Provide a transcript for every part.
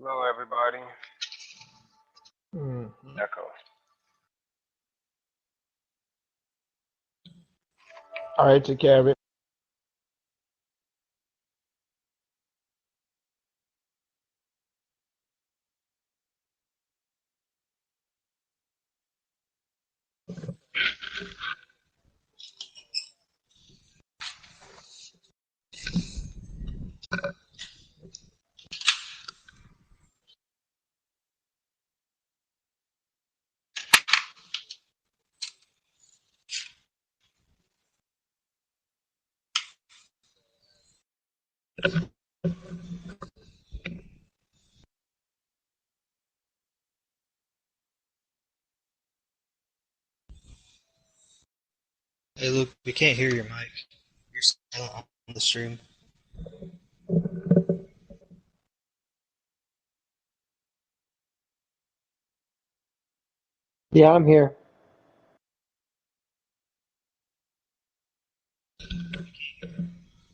Hello, everybody. Mm. Echo. All right, take care of it. Hey Luke, we can't hear your mic. You're silent on the stream. Yeah, I'm here.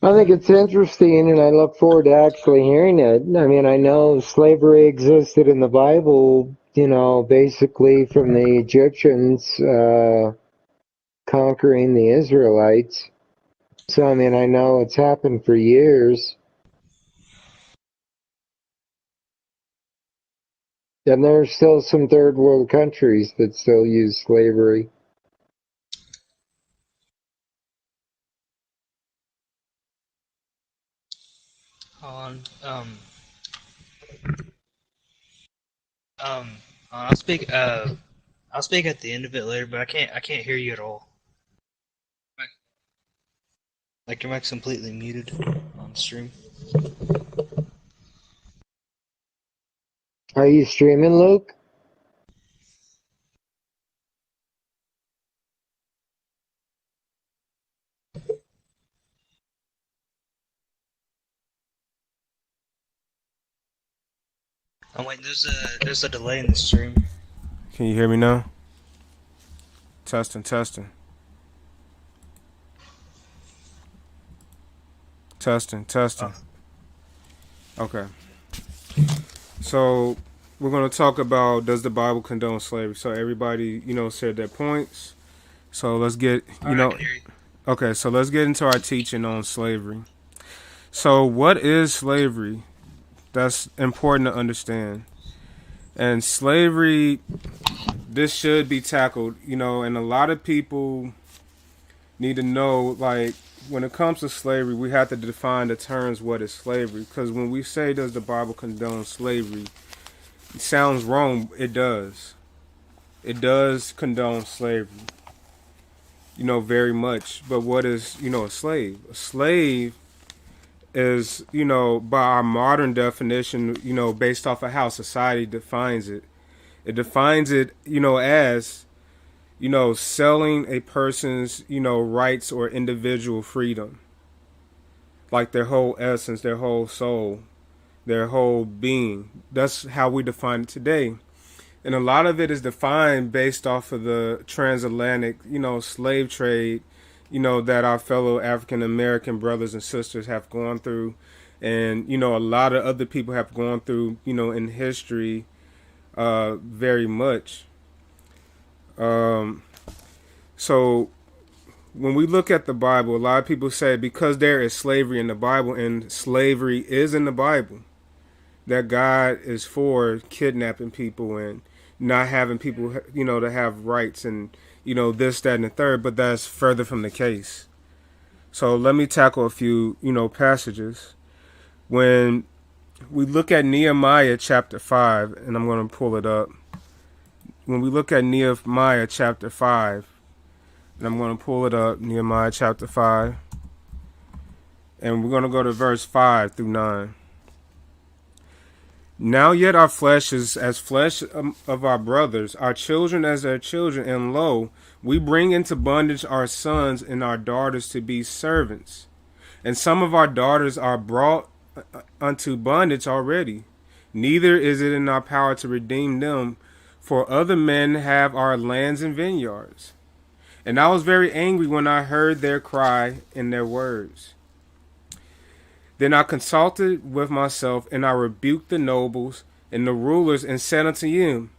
I think it's interesting, and I look forward to actually hearing it. I mean, I know slavery existed in the Bible, basically from the Egyptians conquering the Israelites. So, I mean, I know it's happened for years. And there's still some third world countries that still use slavery. On um, I'll speak. I'll speak at the end of it later, but I can't hear you at all. Like your mic's completely muted on stream. Are you streaming, Luke? Oh wait, there's a delay in the stream. Can you hear me now? Testing, testing. Testing, testing. Oh, Okay. So we're going to talk about, does the Bible condone slavery? So everybody, said their points. So let's get, all right, I can hear you. okay, so let's get into our teaching on slavery. So what is slavery? That's important to understand. And slavery, this should be tackled, and a lot of people need to know, like, when it comes to slavery, we have to define the terms what is slavery. Because when we say, does the Bible condone slavery, it sounds wrong. It does. It does condone slavery, very much. But what is, a slave? A slave is, by our modern definition, based off of how society defines it. It defines it, as, selling a person's, rights or individual freedom. Like their whole essence, their whole soul, their whole being. That's how we define it today. And a lot of it is defined based off of the transatlantic, slave trade, that our fellow African American brothers and sisters have gone through. And, a lot of other people have gone through, in history, very much. Um, so when we look at the Bible, a lot of people say because there is slavery in the Bible, and slavery is in the Bible, that God is for kidnapping people and not having people, to have rights and, this, that, and the third, but that's further from the case. So let me tackle a few, passages. When we look at Nehemiah chapter 5, and I'm going to pull it up. When we look at Nehemiah chapter 5, and I'm going to pull it up, Nehemiah chapter 5, and we're going to go to verse 5 through 9. Now yet our flesh is as flesh of our brothers, our children as their children, and lo, we bring into bondage our sons and our daughters to be servants. And some of our daughters are brought unto bondage already. Neither is it in our power to redeem them, for other men have our lands and vineyards. And I was very angry when I heard their cry and their words. Then I consulted with myself, and I rebuked the nobles and the rulers, and said unto him,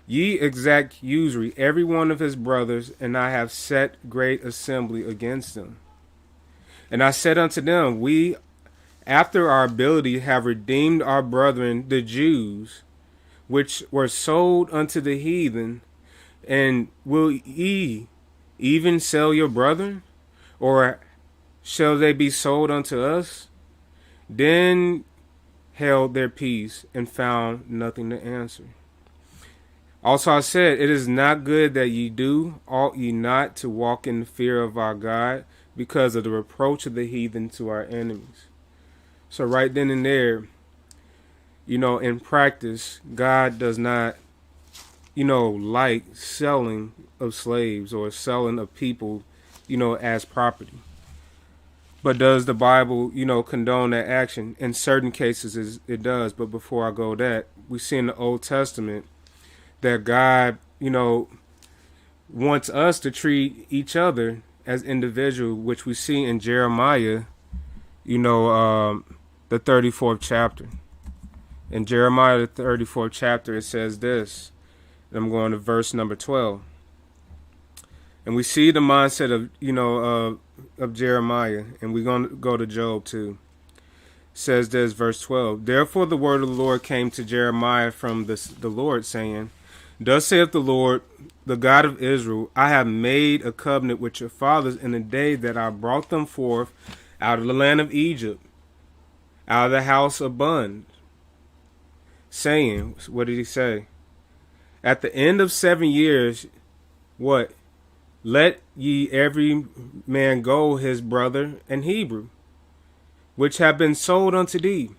Ye exact usury, every one of his brothers, and I have set great assembly against them. And I said unto them, We, after our ability, have redeemed our brethren, the Jews, which were sold unto the heathen, and will ye even sell your brethren? Or shall they be sold unto us? Then held their peace, and found nothing to answer. Also I said, It is not good that ye do, ought ye not to walk in the fear of our God, because of the reproach of the heathen to our enemies. So right then and there, in practice, God does not, like selling of slaves or selling of people, as property. But does the Bible, condone that action? In certain cases, it does. But before I go that, we see in the Old Testament that God, wants us to treat each other as individuals, which we see in Jeremiah, the 34th chapter. In Jeremiah, the 34th chapter, it says this. And I'm going to verse number 12. And we see the mindset of Jeremiah, and we're going to go to Job too. It says this, verse 12. Therefore the word of the Lord came to Jeremiah from the Lord, saying, Thus saith the Lord, the God of Israel, I have made a covenant with your fathers in the day that I brought them forth out of the land of Egypt, out of the house of bondage, saying, what did he say? At the end of 7 years, what? Let ye every man go his brother and Hebrew, which have been sold unto thee.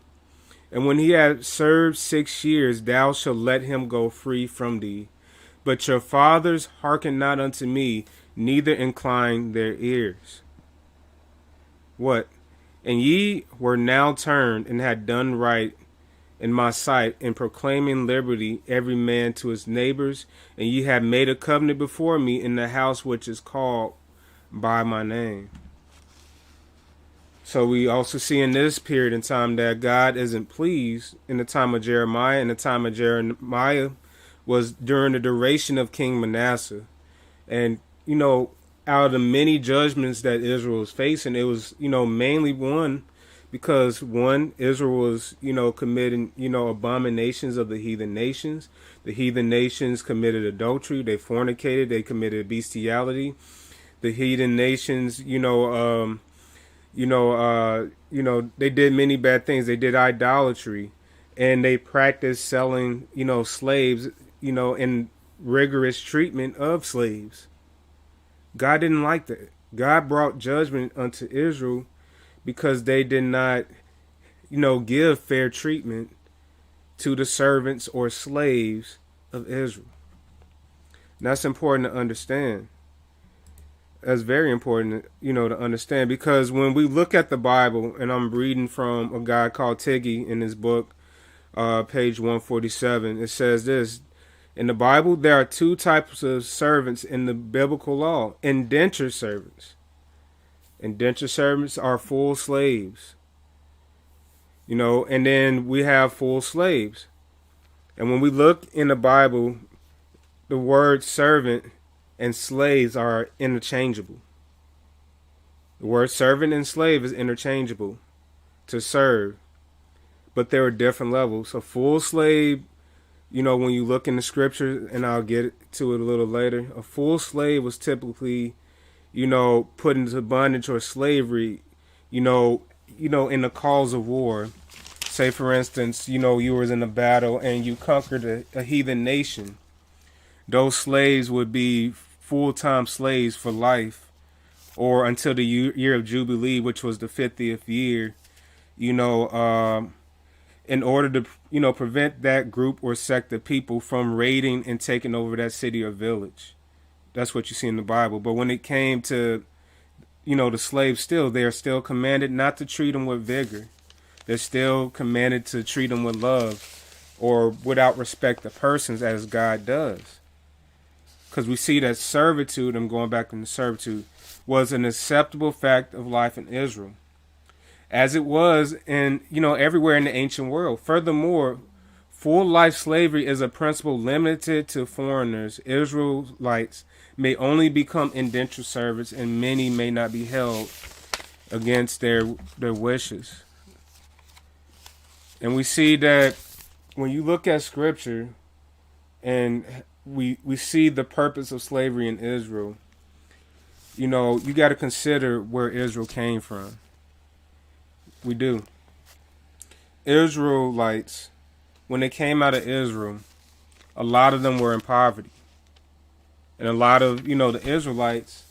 And when he had served 6 years, thou shalt let him go free from thee. But your fathers hearken not unto me, neither incline their ears. What? And ye were now turned, and had done right in my sight, in proclaiming liberty every man to his neighbors, and ye have made a covenant before me in the house which is called by my name. So we also see in this period in time that God isn't pleased in the time of Jeremiah, and the time of Jeremiah was during the duration of King Manasseh. And, out of the many judgments that Israel was facing, it was, mainly one, because one, Israel was, committing, abominations of the heathen nations. The heathen nations committed adultery, they fornicated, they committed bestiality. The heathen nations, they did many bad things. They did idolatry, and they practiced selling, slaves, and rigorous treatment of slaves. God didn't like that. God brought judgment unto Israel because they did not, give fair treatment to the servants or slaves of Israel. And that's important to understand. That's very important, to understand, because when we look at the Bible, and I'm reading from a guy called Tiggy in his book, page 147, it says this: in the Bible, there are two types of servants in the biblical law: indentured servants. Indentured servants are full slaves, and then we have full slaves. And when we look in the Bible, the word servant and slaves are interchangeable. The word servant and slave is interchangeable, to serve, but there are different levels. A full slave, when you look in the scripture, and I'll get to it a little later, a full slave was typically, put into bondage or slavery, in the cause of war. Say, for instance, you was in a battle and you conquered a heathen nation. Those slaves would be full-time slaves for life, or until the year of Jubilee, which was the 50th year, in order to, prevent that group or sect of people from raiding and taking over that city or village. That's what you see in the Bible. But when it came to, the slaves, they are still commanded not to treat them with vigor. They're still commanded to treat them with love, or without respect of persons, as God does. Because we see that servitude, I'm going back into servitude, was an acceptable fact of life in Israel, as it was in, everywhere in the ancient world. Furthermore, Full life slavery is a principle limited to foreigners. Israelites may only become indentured servants, and many may not be held against their wishes. And we see that when you look at scripture and we see the purpose of slavery in Israel, you know, you got to consider where Israel came from. We do. Israelites, when they came out of Israel, a lot of them were in poverty. And a lot of, you know, the Israelites,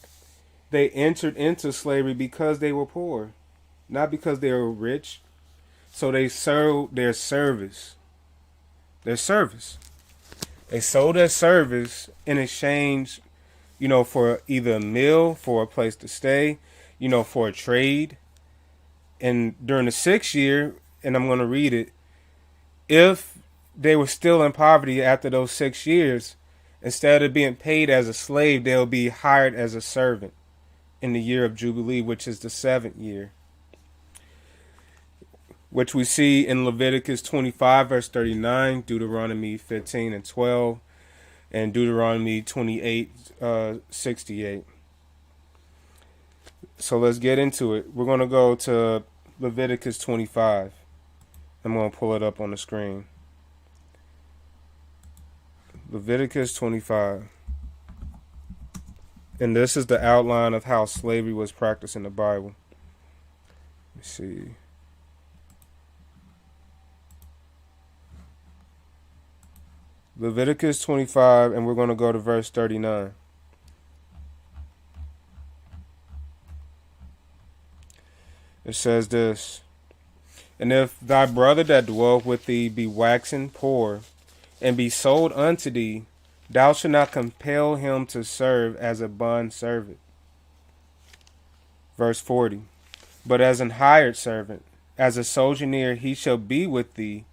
they entered into slavery because they were poor, not because they were rich. So they sold their service. Their service. They sold their service in exchange, you know, for either a meal, for a place to stay, you know, for a trade. And during the 6th year, and I'm going to read it, if they were still in poverty after those 6 years, instead of being paid as a slave, they'll be hired as a servant in the year of Jubilee, which is the 7th year, which we see in Leviticus 25, verse 39, Deuteronomy 15 and 12, and Deuteronomy 28, 68. So let's get into it. We're going to go to Leviticus 25. I'm going to pull it up on the screen. Leviticus 25. And this is the outline of how slavery was practiced in the Bible. Let's see. Leviticus 25, and we're going to go to verse 39. It says this: And if thy brother that dwelleth with thee be waxen poor, and be sold unto thee, thou shalt not compel him to serve as a bond servant. Verse 40. But as an hired servant, as a sojourner, he shall be with thee,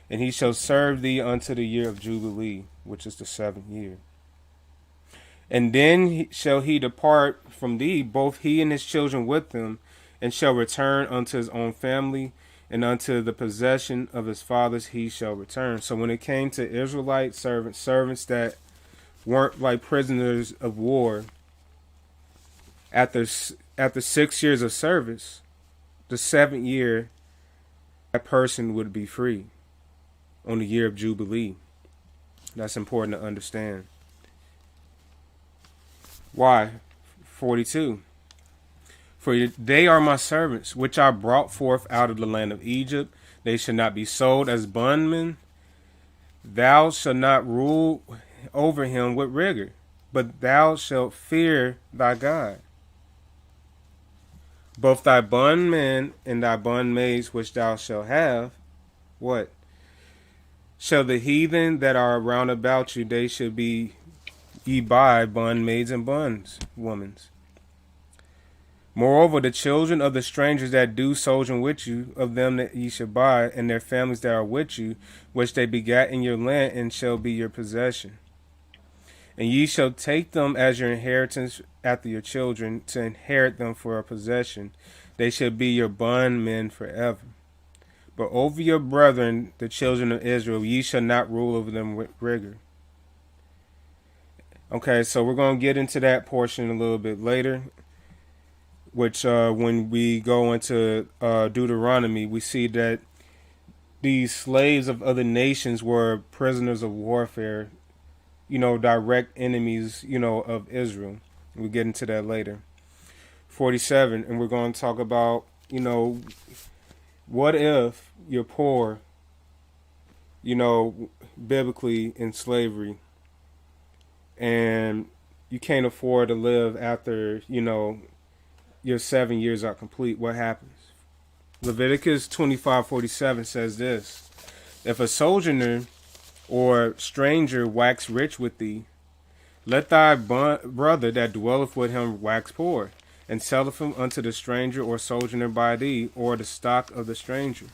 and he shall serve thee unto the year of Jubilee, which is the 7th year. And then shall he depart from thee, both he and his children with him, and shall return unto his own family, and unto the possession of his fathers he shall return. So when it came to Israelite servants that weren't like prisoners of war, after 6 years of service, the 7th year, that person would be free on the year of Jubilee. That's important to understand. Why? 42. For they are my servants, which I brought forth out of the land of Egypt. They shall not be sold as bondmen. Thou shalt not rule over him with rigor, but thou shalt fear thy God. Both thy bondmen and thy bondmaids which thou shalt have, what? Shall the heathen that are round about you, they shall be ye buy bondmaids and bondwomen. Moreover, the children of the strangers that do sojourn with you, of them that ye shall buy, and their families that are with you, which they begat in your land, and shall be your possession. And ye shall take them as your inheritance after your children, to inherit them for a possession. They shall be your bondmen forever. But over your brethren, the children of Israel, ye shall not rule over them with rigor. Okay, so we're going to get into that portion a little bit later, which when we go into Deuteronomy, we see that these slaves of other nations were prisoners of warfare, you know, direct enemies, you know, of Israel. We'll get into that later. 47, and we're going to talk about, you know, what if you're poor, you know, biblically in slavery, and you can't afford to live after, you know, your 7 years are complete? What happens? Leviticus 25:47 says this: If a sojourner or stranger wax rich with thee, let thy brother that dwelleth with him wax poor, and selleth him unto the stranger or sojourner by thee, or the stock of the stranger.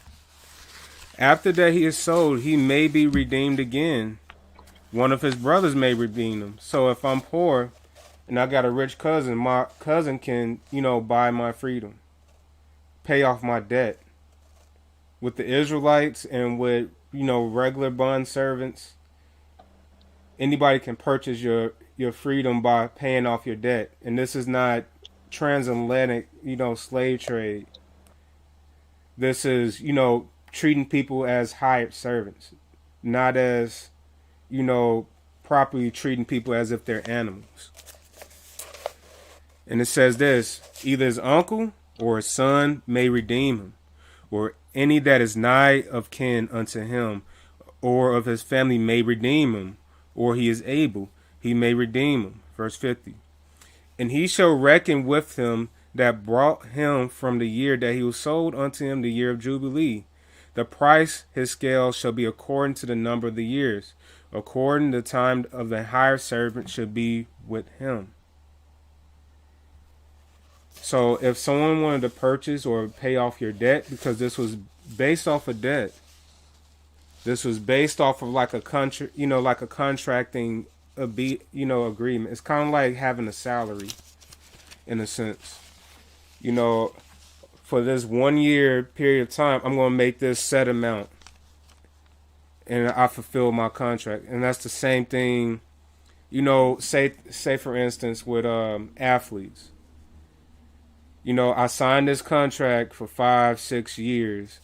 After that he is sold, he may be redeemed again. One of his brothers may redeem him. So if I'm poor and I got a rich cousin, my cousin can, you know, buy my freedom, pay off my debt. With the Israelites and with regular bond servants. Anybody can purchase your freedom by paying off your debt, and this is not transatlantic, slave trade. This is, treating people as hired servants, not as, you know, properly treating people as if they're animals. And it says this: either his uncle or his son may redeem him, or any that is nigh of kin unto him, or of his family may redeem him, or he is able, he may redeem him. Verse 50. And he shall reckon with him that brought him from the year that he was sold unto him the year of Jubilee. The price his scale shall be according to the number of the years, according to the time of the hired servant should be with him. So if someone wanted to purchase or pay off your debt, because this was based off of debt, this was based off of like a country, like a contracting agreement. It's kind of like having a salary in a sense. For this 1 year period of time, I'm going to make this set amount, and I fulfill my contract. And that's the same thing, say for instance with athletes. I signed this contract for 5-6 years.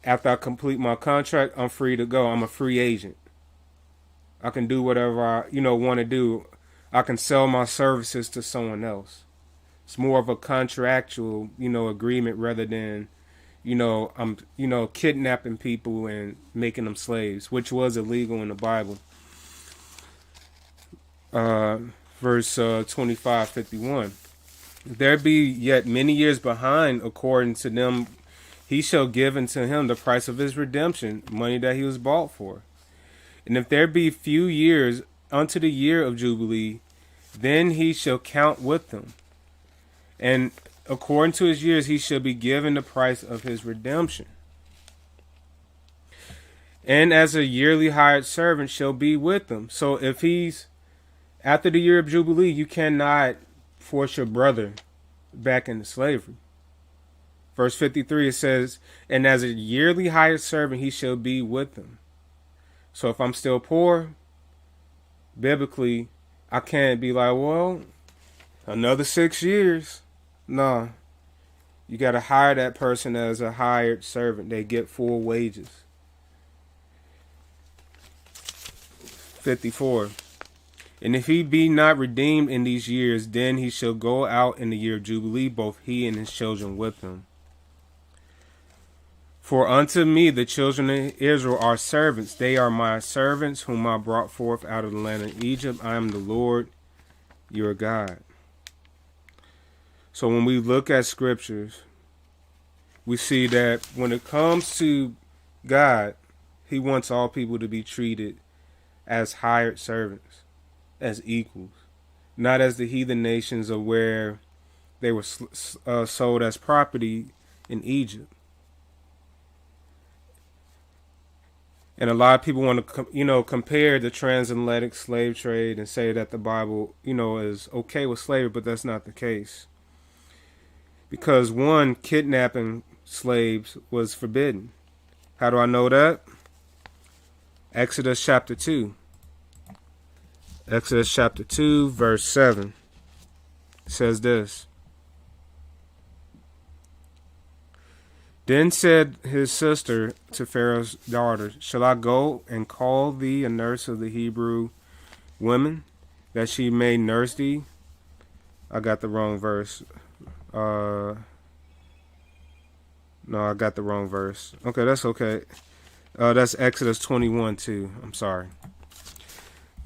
After I complete my contract, I'm free to go. I'm a free agent. I can do whatever I, want to do. I can sell my services to someone else. It's more of a contractual, agreement rather than, I'm, kidnapping people and making them slaves, which was illegal in the Bible. Verse 25:51. There be yet many years behind, according to them, he shall give unto him the price of his redemption, money that he was bought for. And if there be few years unto the year of Jubilee, then he shall count with them. And according to his years, he shall be given the price of his redemption. And as a yearly hired servant shall be with them. So if he's after the year of Jubilee, you cannot force your brother back into slavery. Verse 53, it says, and as a yearly hired servant, he shall be with them. So if I'm still poor, biblically, I can't be like, well, another 6 years. No. You got to hire that person as a hired servant. They get full wages. 54. And if he be not redeemed in these years, then he shall go out in the year of Jubilee, both he and his children with him. For unto me the children of Israel are servants. They are my servants, whom I brought forth out of the land of Egypt. I am the Lord your God. So when we look at scriptures, we see that when it comes to God, he wants all people to be treated as hired servants, as equals, not as the heathen nations of where they were sold as property in Egypt. And a lot of people want to, compare the transatlantic slave trade and say that the Bible, is okay with slavery, but that's not the case. Because one, kidnapping slaves was forbidden. How do I know that? Exodus chapter 2. Exodus chapter 2, verse 7 says this. Then said his sister to Pharaoh's daughter, shall I go and call thee a nurse of the Hebrew women, that she may nurse thee? I got the wrong verse. No, I got the wrong verse. Okay, that's okay. That's Exodus 21:2. I'm sorry.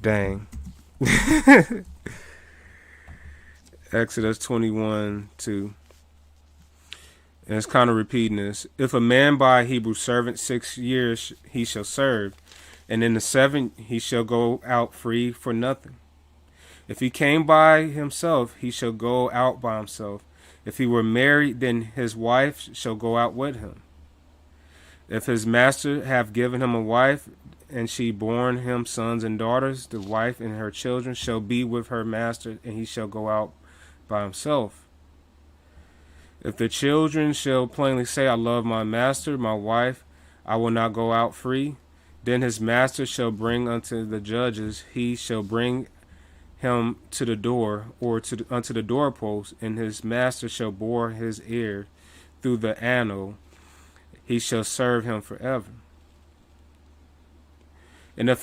Dang. Exodus 21:2. And it's kind of repeating this. If a man buy a Hebrew servant 6 years, he shall serve, and in the 7th he shall go out free for nothing. If he came by himself, he shall go out by himself. If he were married, then his wife shall go out with him. If his master have given him a wife, and she born him sons and daughters, the wife and her children shall be with her master, and he shall go out by himself. If the children shall plainly say, I love my master, my wife, I will not go out free, Then his master shall bring unto the judges, he shall bring him to the door, or unto the doorpost, and his master shall bore his ear through the annel, he shall serve him forever. And if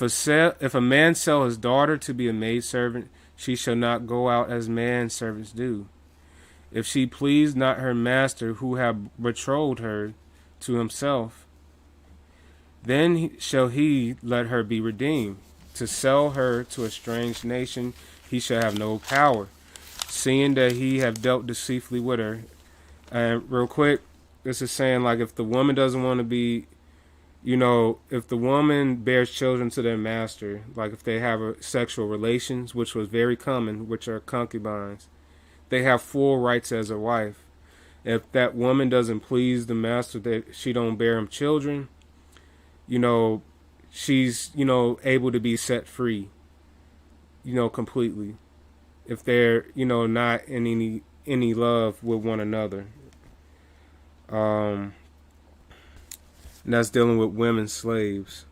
a man sell his daughter to be a maidservant, she shall not go out as manservants do. If she please not her master who have betrothed her to himself, then shall he let her be redeemed. To sell her to a strange nation, he shall have no power, seeing that he have dealt deceitfully with her. And real quick, this is saying, like, if the woman doesn't want to be, if the woman bears children to their master, like if they have sexual relations, which was very common, which are concubines, they have full rights as a wife. If that woman doesn't please the master, that she don't bear him children, she's, able to be set free, completely. If they're, not in any love with one another. And that's dealing with women slaves.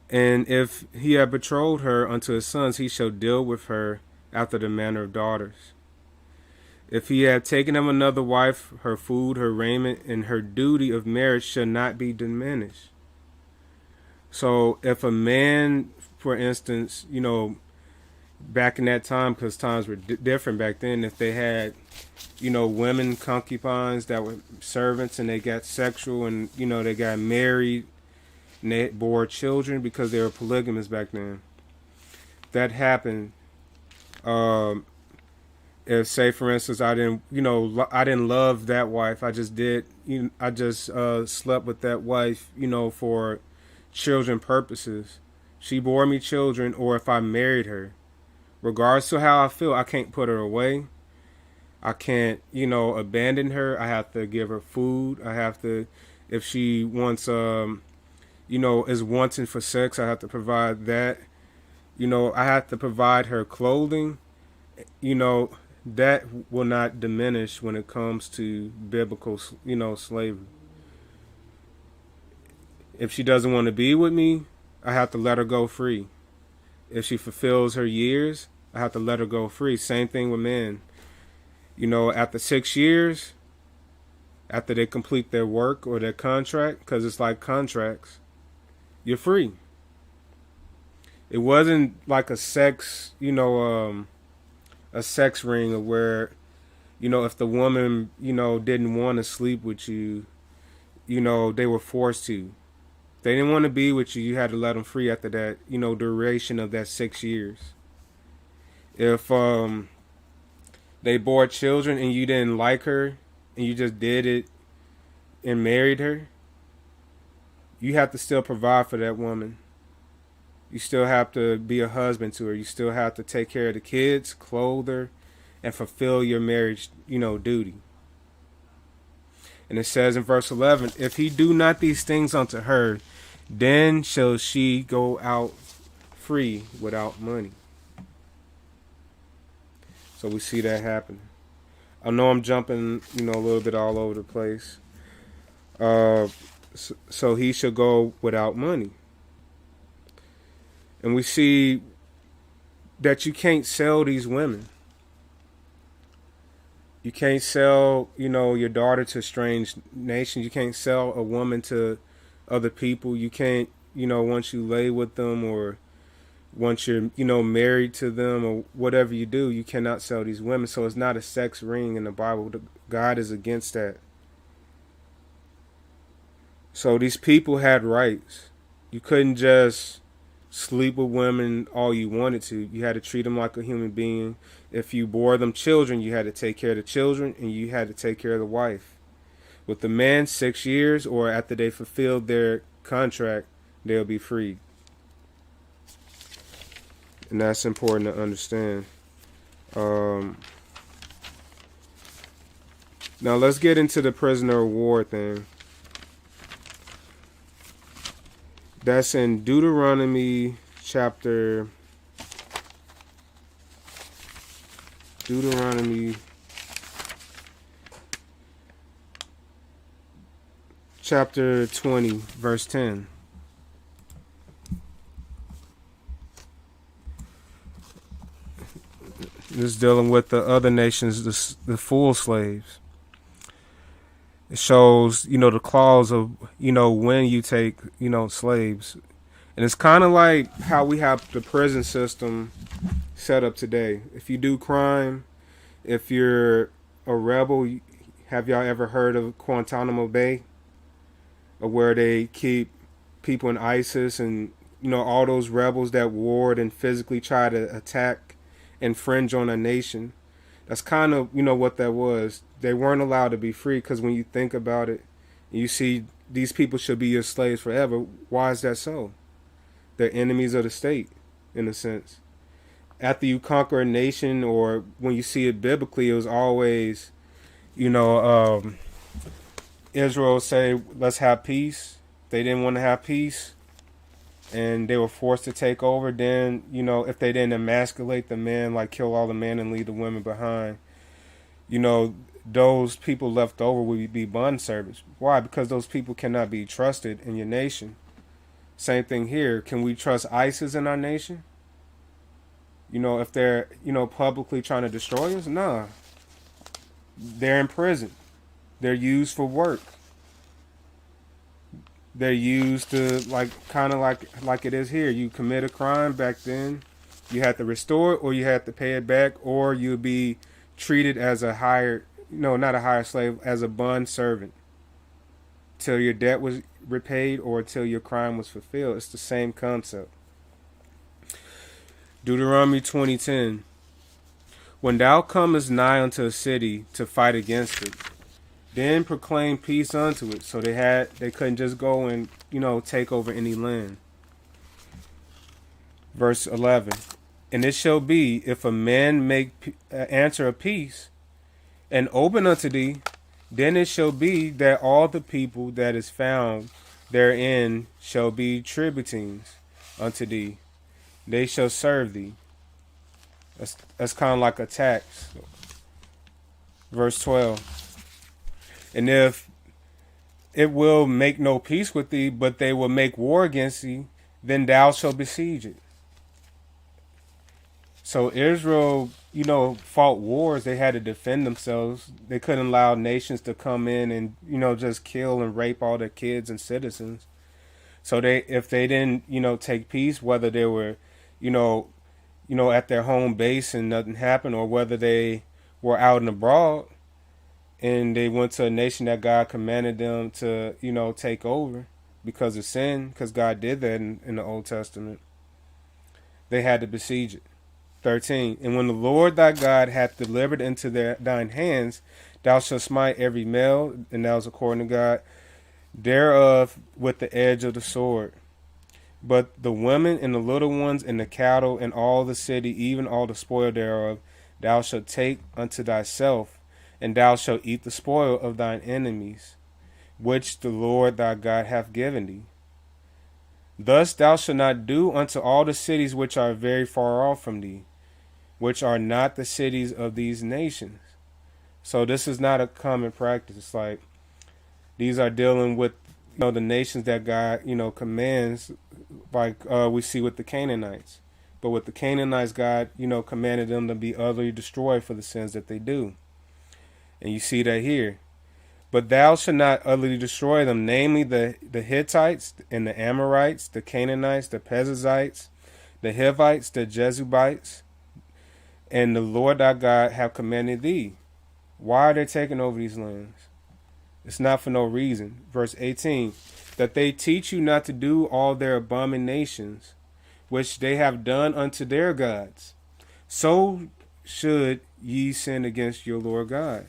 And if he have betrothed her unto his sons, he shall deal with her after the manner of daughters. If he have taken him another wife, her food, her raiment, and her duty of marriage shall not be diminished. So if a man, for instance, back in that time, because times were different back then, if they had, women concubines that were servants and they got sexual and, they got married and they bore children because they were polygamous back then. That happened. If, say, for instance, I didn't love that wife. I just slept with that wife, for children purposes. She bore me children, or if I married her, regardless of how I feel, I can't put her away. I can't, abandon her. I have to give her food. I have to, if she wants, is wanting for sex, I have to provide that. I have to provide her clothing. That will not diminish when it comes to biblical, slavery. If she doesn't want to be with me, I have to let her go free. If she fulfills her years, I have to let her go free. Same thing with men. After 6 years, after they complete their work or their contract, because it's like contracts, you're free. It wasn't like a sex, a sex ring of where, if the woman, didn't want to sleep with you, they were forced to. If they didn't want to be with you, you had to let them free after that, duration of that 6 years. If they bore children and you didn't like her and you just did it and married her, you have to still provide for that woman. You still have to be a husband to her. You still have to take care of the kids, clothe her, and fulfill your marriage, duty. And it says in verse 11, if he do not these things unto her, then shall she go out free without money. So we see that happen. I know I'm jumping, a little bit all over the place. So he shall go without money. And we see that you can't sell these women. You can't sell, your daughter to strange nations. You can't sell a woman to other people. You can't, once you lay with them or once you're, married to them or whatever you do, you cannot sell these women. So it's not a sex ring in the Bible. God is against that. So these people had rights. You couldn't just sleep with women all you wanted to. You had to treat them like a human being. If you bore them children, you had to take care of the children and you had to take care of the wife. With the man, 6 years or after they fulfilled their contract, they'll be freed. And that's important to understand. Now let's get into the prisoner of war thing. That's in Deuteronomy chapter 20, verse 10. It's dealing with the other nations, the full slaves. It shows, the clause of, when you take, slaves. And it's kind of like how we have the prison system set up today. If you do crime, if you're a rebel, have y'all ever heard of Guantanamo Bay? Or where they keep people in ISIS and, all those rebels that warred and physically try to attack, infringe on a nation. That's kind of, what that was. They weren't allowed to be free because when you think about it, you see these people should be your slaves forever. Why is that so? They're enemies of the state, in a sense. After you conquer a nation, or when you see it biblically, it was always, Israel say, let's have peace. They didn't want to have peace, and they were forced to take over. Then, if they didn't emasculate the men, like kill all the men and leave the women behind, those people left over would be bond servants. Why? Because those people cannot be trusted in your nation. Same thing here. Can we trust ISIS in our nation? If they're, publicly trying to destroy us? Nah. They're in prison. They're used for work. They're used to, kind of like it is here. You commit a crime back then, you had to restore it, or you had to pay it back, or you'd be treated as a hired, not a hired slave, as a bond servant till your debt was repaid or till your crime was fulfilled. It's the same concept. Deuteronomy 20:10. When thou comest nigh unto a city to fight against it, then proclaim peace unto it. So they couldn't just go and, take over any land. Verse 11. And it shall be, if a man make answer of peace, and open unto thee, then it shall be that all the people that is found therein shall be tributines unto thee. They shall serve thee. That's kind of like a tax. Verse 12. And if it will make no peace with thee, but they will make war against thee, then thou shalt besiege it. So Israel, fought wars. They had to defend themselves. They couldn't allow nations to come in and, just kill and rape all their kids and citizens. So if they didn't, take peace, whether they were, at their home base and nothing happened, or whether they were out and abroad and they went to a nation that God commanded them to, take over because of sin, because God did that in the Old Testament, they had to besiege it. 13. And when the Lord thy God hath delivered into thine hands, thou shalt smite every male, and that was according to God, thereof with the edge of the sword. But the women and the little ones and the cattle and all the city, even all the spoil thereof, thou shalt take unto thyself, and thou shalt eat the spoil of thine enemies, which the Lord thy God hath given thee. Thus thou shalt not do unto all the cities which are very far off from thee, which are not the cities of these nations. So this is not a common practice. Like, these are dealing with, the nations that God, commands, like we see with the Canaanites. But with the Canaanites, God, commanded them to be utterly destroyed for the sins that they do. And you see that here. But thou shalt not utterly destroy them, namely the Hittites and the Amorites, the Canaanites, the Perizzites, the Hivites, the Jebusites, and the Lord thy God have commanded thee. Why are they taking over these lands? It's not for no reason. Verse 18, that they teach you not to do all their abominations, which they have done unto their gods. So should ye sin against your Lord God.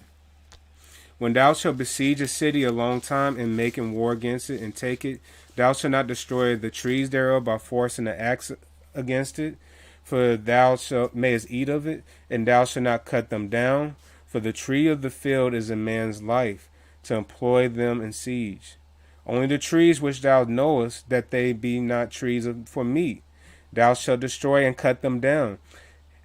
When thou shalt besiege a city a long time, and making war against it, and take it, thou shalt not destroy the trees thereof by forcing the axe against it, for thou mayest eat of it, and thou shalt not cut them down. For the tree of the field is a man's life, to employ them in siege. Only the trees which thou knowest that they be not trees for meat, thou shalt destroy and cut them down.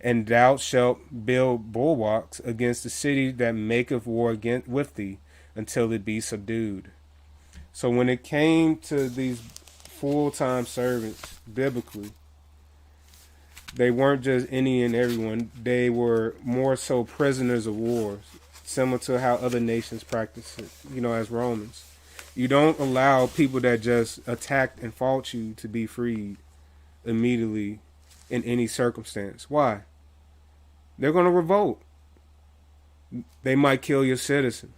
And thou shalt build bulwarks against the city that maketh war with thee, until it be subdued. So when it came to these full-time servants, biblically, They weren't just any and everyone. They were more so prisoners of war, similar to how other nations practice it, as Romans. You don't allow people that just attacked and fought you to be freed immediately in any circumstance. Why? They're going to revolt. They might kill your citizens.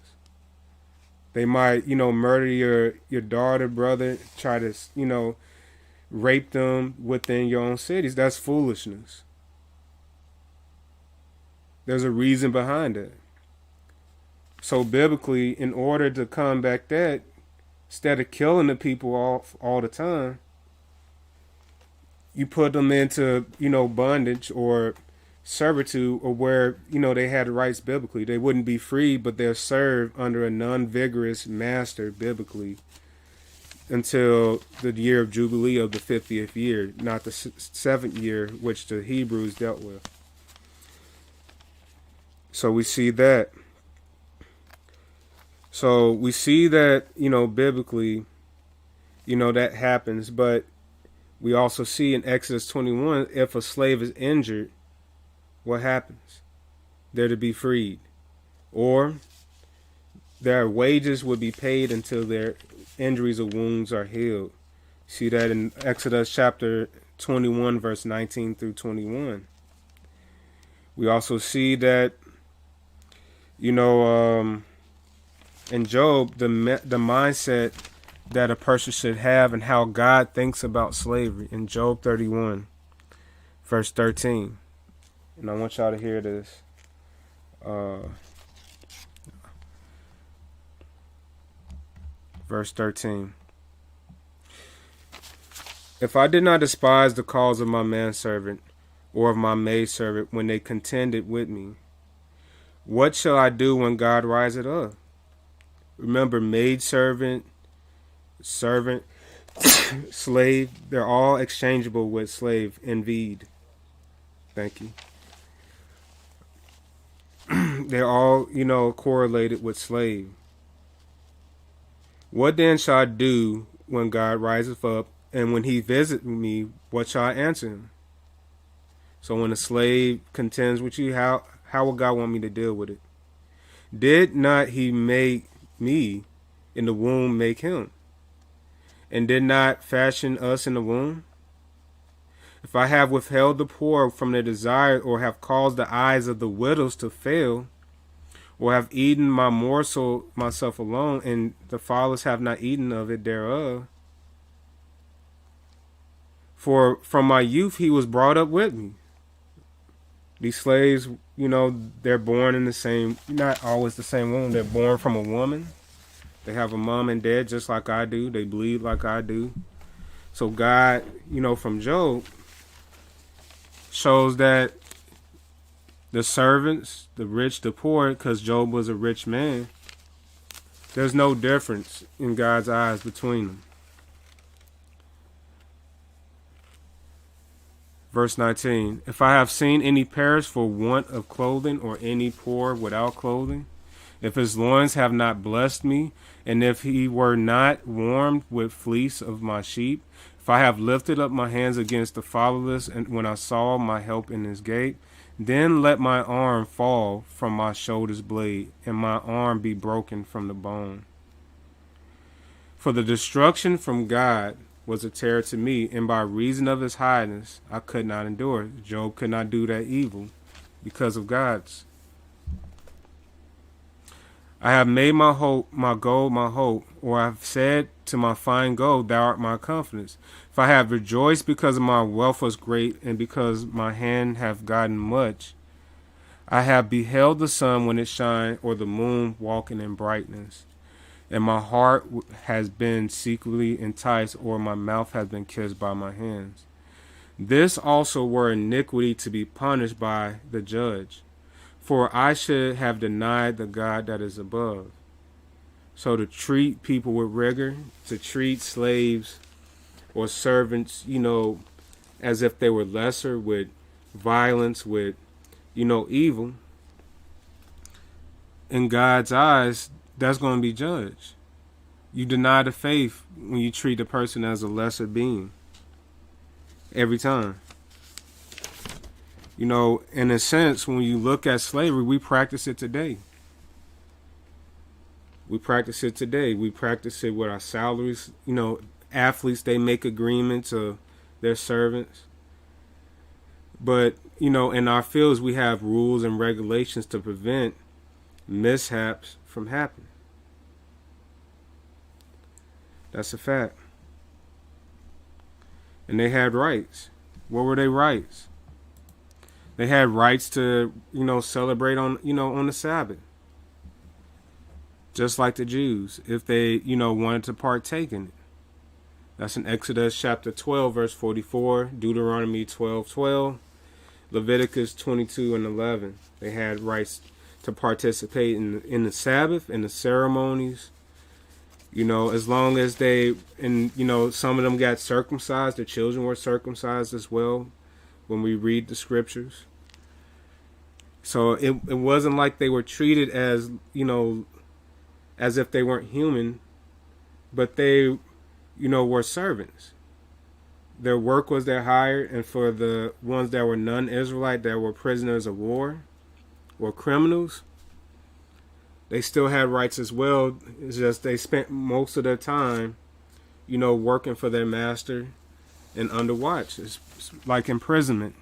They might, murder your daughter, brother, try to, rape them within your own cities. That's foolishness. There's a reason behind it. So biblically, in order to combat that, instead of killing the people all the time, you put them into, bondage or servitude, or where, they had rights biblically. They wouldn't be free, but they're served under a non-vigorous master biblically until the year of Jubilee of the 50th year, not the 7th year, which the Hebrews dealt with. So we see that. So we see that, biblically, that happens. But we also see in Exodus 21, if a slave is injured, what happens? They're to be freed. Or their wages would be paid until their injuries or wounds are healed. See that in Exodus chapter 21, verse 19 through 21. We also see that, in Job, the mindset that a person should have and how God thinks about slavery in Job 31, verse 13. And I want y'all to hear this. Verse 13. If I did not despise the cause of my manservant or of my maidservant when they contended with me, what shall I do when God riseth up? Remember, maidservant, servant, slave, they're all exchangeable with slave, indeed. Thank you. They're all, correlated with slave. What then shall I do when God riseth up, and when he visit me, what shall I answer him? So when a slave contends with you, how will God want me to deal with it? Did not he make me in the womb make him? And did not fashion us in the womb? If I have withheld the poor from their desire, or have caused the eyes of the widows to fail, or have eaten my morsel myself alone, and the fathers have not eaten of it thereof. For from my youth he was brought up with me. These slaves, they're born in the same, not always the same womb. They're born from a woman. They have a mom and dad just like I do. They bleed like I do. So God, from Job, shows that the servants, the rich, the poor, because Job was a rich man, there's no difference in God's eyes between them. Verse 19, if I have seen any perish for want of clothing, or any poor without clothing, if his loins have not blessed me, and if he were not warmed with fleece of my sheep, if I have lifted up my hands against the fatherless, and when I saw my help in his gate, then let my arm fall from my shoulder's blade, and my arm be broken from the bone. For the destruction from God was a terror to me, and by reason of his highness I could not endure. Job could not do that evil because of God's. I have made my hope, my gold, my hope, or I have said to my fine gold, thou art my confidence. If I have rejoiced because my wealth was great, and because my hand hath gotten much, I have beheld the sun when it shine, or the moon walking in brightness. And my heart has been secretly enticed, or my mouth has been kissed by my hands. This also were iniquity to be punished by the judge. For I should have denied the God that is above. So to treat people with rigor, to treat slaves or servants, as if they were lesser, with violence, with, evil, in God's eyes, that's going to be judged. You deny the faith when you treat a person as a lesser being. Every time. You know, in a sense, when you look at slavery, we practice it today. We practice it today. We practice it with our salaries. You know, athletes, they make agreements of their servants. But, you know, in our fields, we have rules and regulations to prevent mishaps from happening. That's a fact. And they had rights. What were their rights? They had rights to, you know, celebrate on, you know, on the Sabbath. Just like the Jews, if they, you know, wanted to partake in it. That's in Exodus chapter 12, verse 44, Deuteronomy 12:12, Leviticus 22:11. They had rights to participate in the Sabbath, in the ceremonies. You know, as long as they, and, you know, some of them got circumcised, their children were circumcised as well when we read the scriptures. So it wasn't like they were treated as, you know, as if they weren't human, but they, you know, were servants. Their work was their hire, and for the ones that were non-Israelite, that were prisoners of war or criminals, they still had rights as well. It's just they spent most of their time, you know, working for their master and under watch. It's like imprisonment.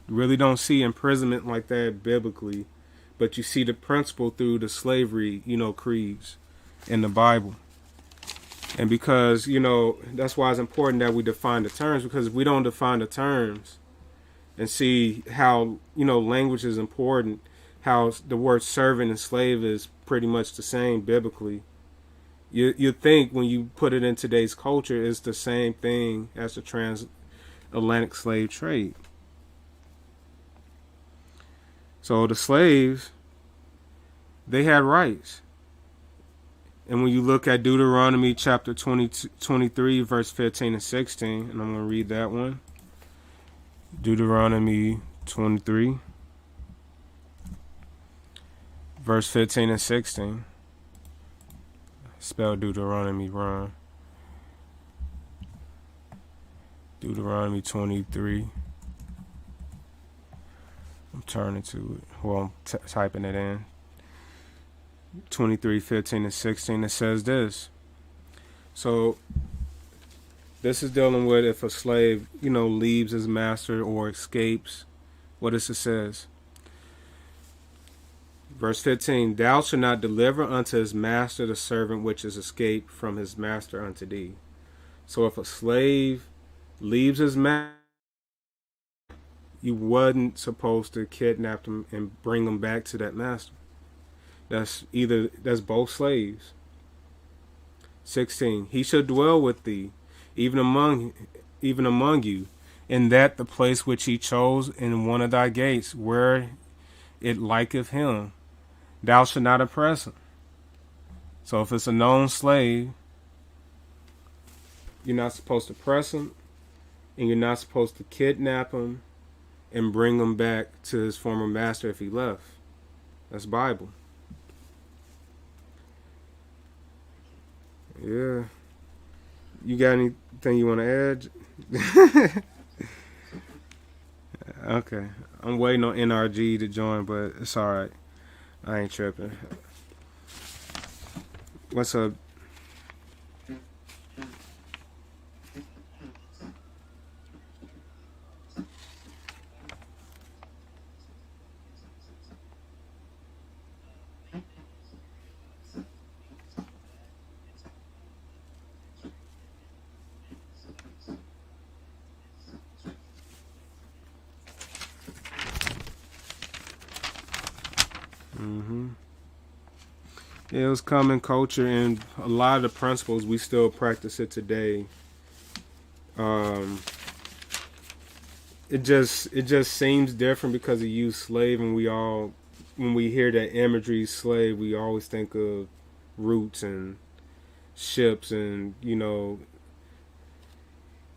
You really don't see imprisonment like that biblically, but you see the principle through the slavery, you know, creeds in the Bible. And because, you know, that's why it's important that we define the terms, because if we don't define the terms and see how, you know, language is important, how the word servant and slave is pretty much the same biblically, you think when you put it in today's culture, it's the same thing as the transatlantic slave trade. So the slaves, they had rights. And when you look at Deuteronomy chapter 23, verse 15 and 16, and I'm going to read that one. Deuteronomy 23, verse 15 and 16. Spell Deuteronomy wrong. Deuteronomy 23. I'm turning to it. Well, I'm typing it in. 23, 15, and 16. It says this. So this is dealing with if a slave, you know, leaves his master or escapes. What does it says? Verse 15, thou shalt not deliver unto his master the servant which is escaped from his master unto thee. So if a slave leaves his master, you wasn't supposed to kidnap him and bring him back to that master. That's both slaves. 16, he shall dwell with thee, even among you, in that the place which he chose in one of thy gates, where it liketh him. Thou shalt not oppress him. So if it's a known slave, you're not supposed to press him, and you're not supposed to kidnap him and bring him back to his former master if he left. That's Bible. Yeah. You got anything you want to add? Okay. I'm waiting on NRG to join, but it's all right. I ain't tripping. What's up? Yeah, it was common culture, and a lot of the principles we still practice it today. It just seems different because he used slave, and when we hear that imagery slave, we always think of roots and ships, and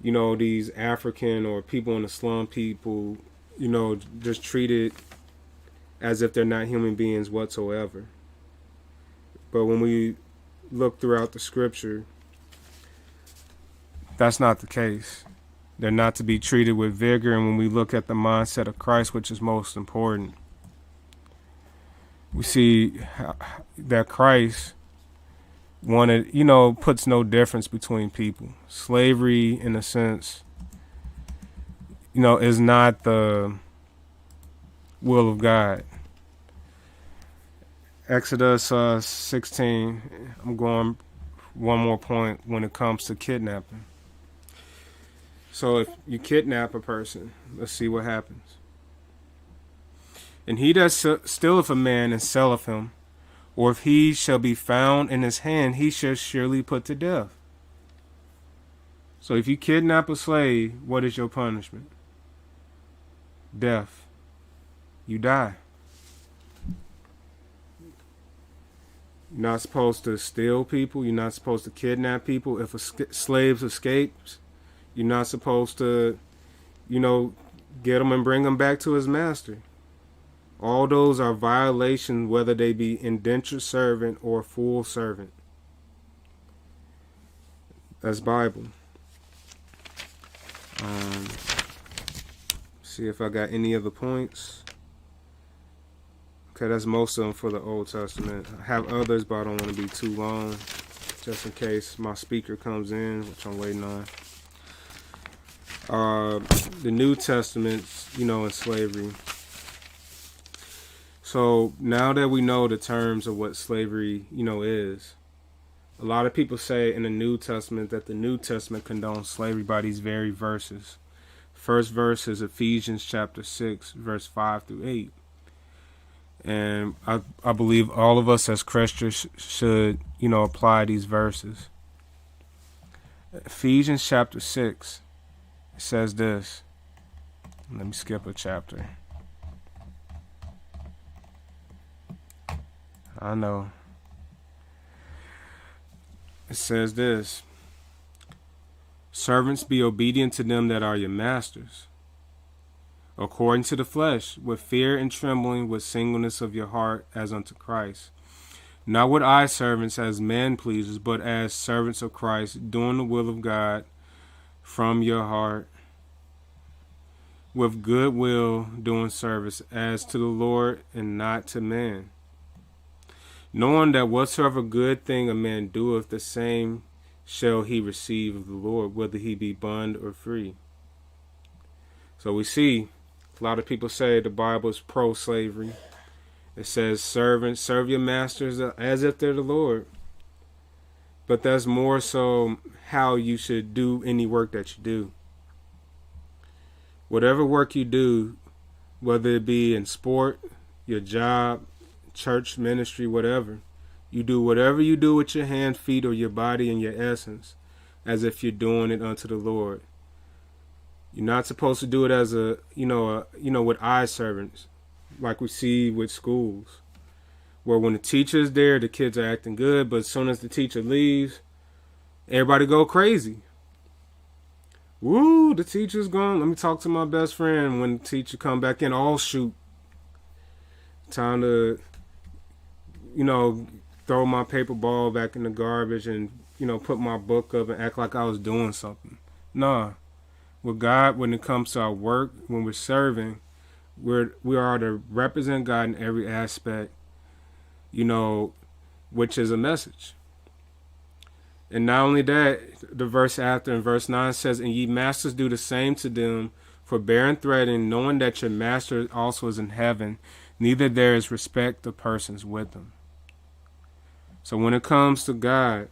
these African or people in the slum people, just treated as if they're not human beings whatsoever. But when we look throughout the scripture, that's not the case. They're not to be treated with vigor. And when we look at the mindset of Christ, which is most important, we see that Christ wanted, puts no difference between people. Slavery, in a sense, is not the will of God. Exodus 16, I'm going one more point when it comes to kidnapping. So if you kidnap a person, let's see what happens. And he that stealeth a man and selleth him, or if he shall be found in his hand, he shall surely put to death. So if you kidnap a slave, what is your punishment? Death. You die. You're not supposed to steal people. You're not supposed to kidnap people. If a slave escapes, you're not supposed to, get him and bring him back to his master. All those are violations, whether they be indentured servant or full servant. That's Bible. See if I got any other points. Okay, that's most of them for the Old Testament. I have others, but I don't want to be too long, just in case my speaker comes in, which I'm waiting on. The New Testament, in slavery. So now that we know the terms of what slavery, is, a lot of people say in the New Testament that the New Testament condones slavery by these very verses. First verse is Ephesians chapter 6, verse 5 through 8. And I believe all of us as Christians should, apply these verses. Ephesians chapter 6, it says this. Let me skip a chapter. I know. It says this. Servants, be obedient to them that are your masters, according to the flesh, with fear and trembling, with singleness of your heart, as unto Christ. Not with eye servants as man pleasers, but as servants of Christ, doing the will of God from your heart, with good will doing service, as to the Lord and not to man. Knowing that whatsoever good thing a man doeth, the same shall he receive of the Lord, whether he be bond or free. So we see a lot of people say the Bible is pro-slavery. It says, servants, serve your masters as if they're the Lord. But that's more so how you should do any work that you do. Whatever work you do, whether it be in sport, your job, church, ministry, whatever, you do whatever you do with your hand, feet, or your body and your essence, as if you're doing it unto the Lord. You're not supposed to do it as with eye servants, like we see with schools, where when the teacher is there, the kids are acting good, but as soon as the teacher leaves, everybody go crazy. Woo, the teacher's gone. Let me talk to my best friend. When the teacher come back in, oh shoot, time to, throw my paper ball back in the garbage and, put my book up and act like I was doing something. Nah. With God, when it comes to our work, when we're serving, we are to represent God in every aspect, which is a message. And not only that, the verse after in verse 9 says, and ye masters do the same to them, for bearing threatening, knowing that your master also is in heaven, neither there is respect of persons with them. So when it comes to God,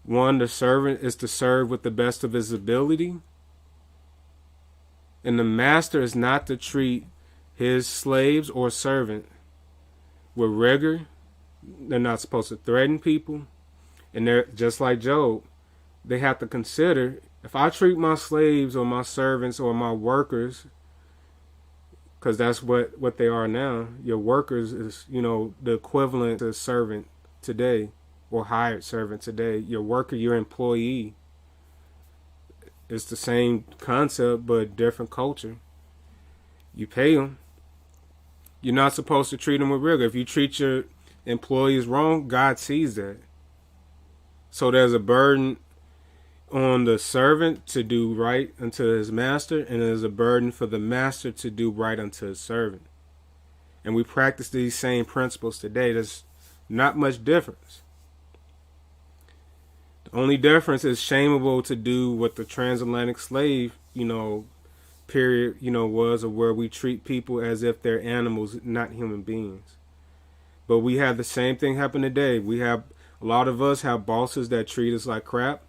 one, the servant is to serve with the best of his ability. And the master is not to treat his slaves or servant with rigor. They're not supposed to threaten people. And they're just like Job. They have to consider, if I treat my slaves or my servants or my workers, because that's what they are now. Your workers is, the equivalent to servant today. Or hired servant today. Your worker, your employee. It's the same concept, but different culture. You pay them. You're not supposed to treat them with rigor. If you treat your employees wrong, God sees that. So there's a burden, on the servant to do right unto his master, and it is a burden for the master to do right unto his servant. And we practice these same principles today. There's not much difference. The only difference is shameable to do what the transatlantic slave, period, was, or where we treat people as if they're animals, not human beings. But we have the same thing happen today. A lot of us have bosses that treat us like crap,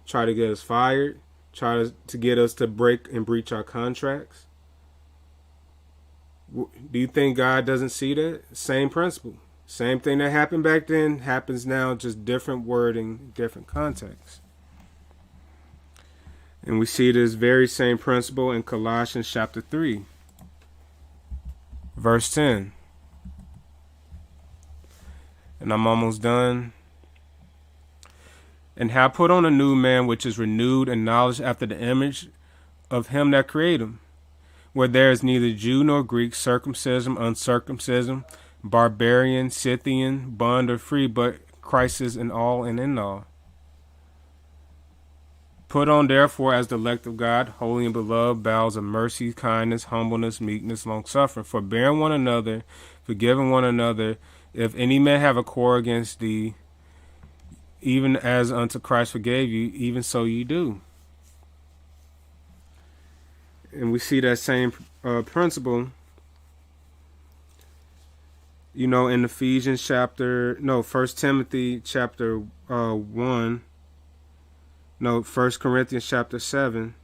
try to get us fired, try to get us to break and breach our contracts. Do you think God doesn't see that? Same principle. Same thing that happened back then happens now, just different wording, different context. And we see this very same principle in Colossians chapter 3, verse 10. And I'm almost done. And have put on a new man which is renewed in knowledge after the image of him that created him, where there is neither Jew nor Greek, circumcision, uncircumcision, barbarian, Scythian, bond or free, but Christ is in all and in all. Put on therefore as the elect of God, holy and beloved, bowels of mercy, kindness, humbleness, meekness, longsuffering, forbearing one another, forgiving one another, if any man have a quarrel against thee, even as unto Christ forgave you, even so ye do. And we see that same principle, in Ephesians 1 Timothy chapter 1, 1 Corinthians chapter 7,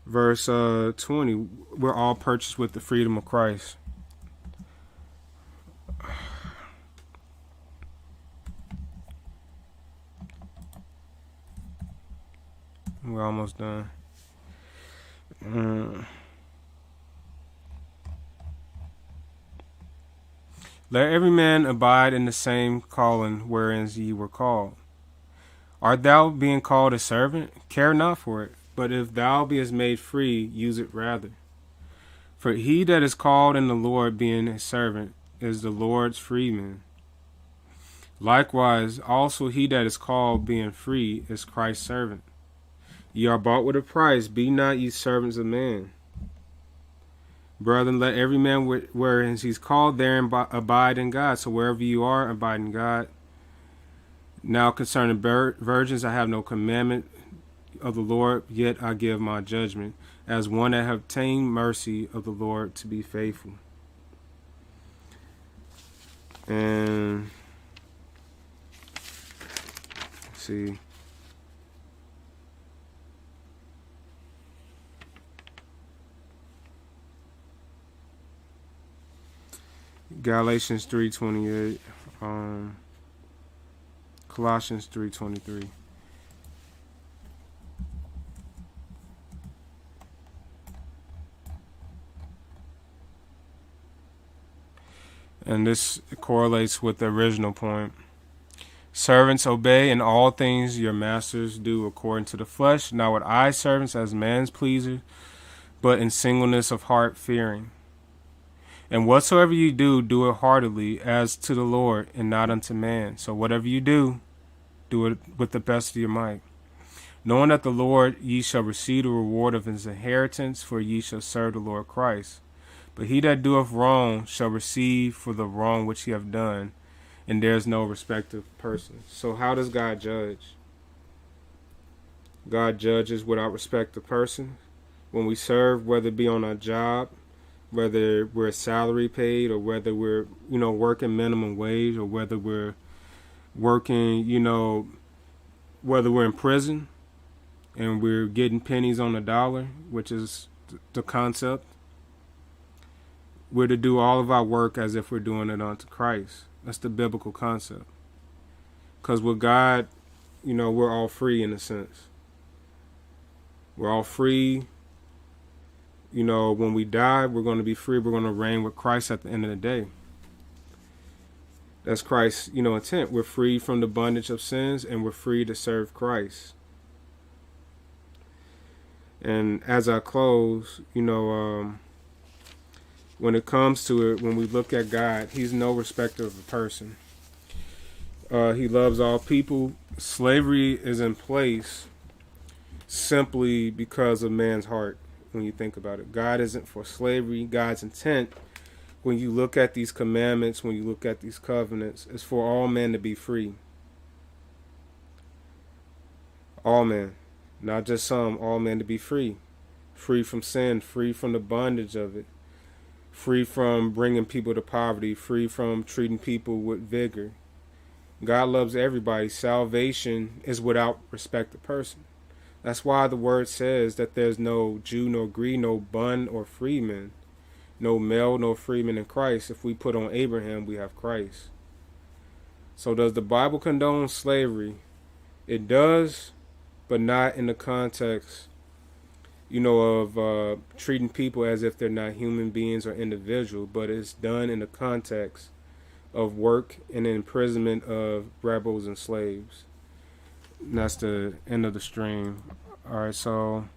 verse 20. We're all purchased with the freedom of Christ. We're almost done. Let every man abide in the same calling wherein ye were called. Art thou being called a servant? Care not for it. But if thou beest made free, use it rather. For he that is called in the Lord, being a servant, is the Lord's freeman. Likewise, also he that is called, being free, is Christ's servant. Ye are bought with a price. Be not ye servants of man. Brethren, let every man wherein he's called therein abide in God. So wherever you are, abide in God. Now concerning virgins, I have no commandment of the Lord, yet I give my judgment, as one that have obtained mercy of the Lord to be faithful. And let's see. Galatians 3:28, Colossians 3:23. And this correlates with the original point. Servants, obey in all things your masters do according to the flesh, not with eye servants as man's pleasers, but in singleness of heart fearing. And whatsoever you do, do it heartily, as to the Lord, and not unto man. So whatever you do, do it with the best of your might. Knowing that the Lord ye shall receive the reward of his inheritance, for ye shall serve the Lord Christ. But he that doeth wrong shall receive for the wrong which he hath done, and there is no respect of persons. So how does God judge? God judges without respect of person. When we serve, whether it be on our job, whether we're salary paid, or whether we're, working minimum wage, or whether we're working, whether we're in prison and we're getting pennies on the dollar, which is the concept. We're to do all of our work as if we're doing it unto Christ. That's the biblical concept. Because with God, we're all free in a sense. We're all free. When we die, we're going to be free. We're going to reign with Christ at the end of the day. That's Christ's, intent. We're free from the bondage of sins, and we're free to serve Christ. And as I close, when it comes to it, when we look at God, he's no respecter of a person. He loves all people. slavery is in place simply because of man's heart. When you think about it, God isn't for slavery. God's intent, when you look at these commandments, when you look at these covenants, is for all men to be free. All men, not just some, all men to be free. Free from sin, free from the bondage of it, free from bringing people to poverty, free from treating people with vigor. God loves everybody. Salvation is without respect of person. That's why the word says that there's no Jew nor Greek, no bond or freeman, no male nor freeman in Christ. If we put on Abraham, we have Christ. So does the Bible condone slavery? It does, but not in the context, of treating people as if they're not human beings or individual, but it's done in the context of work and imprisonment of rebels and slaves. And that's the end of the stream. All right, so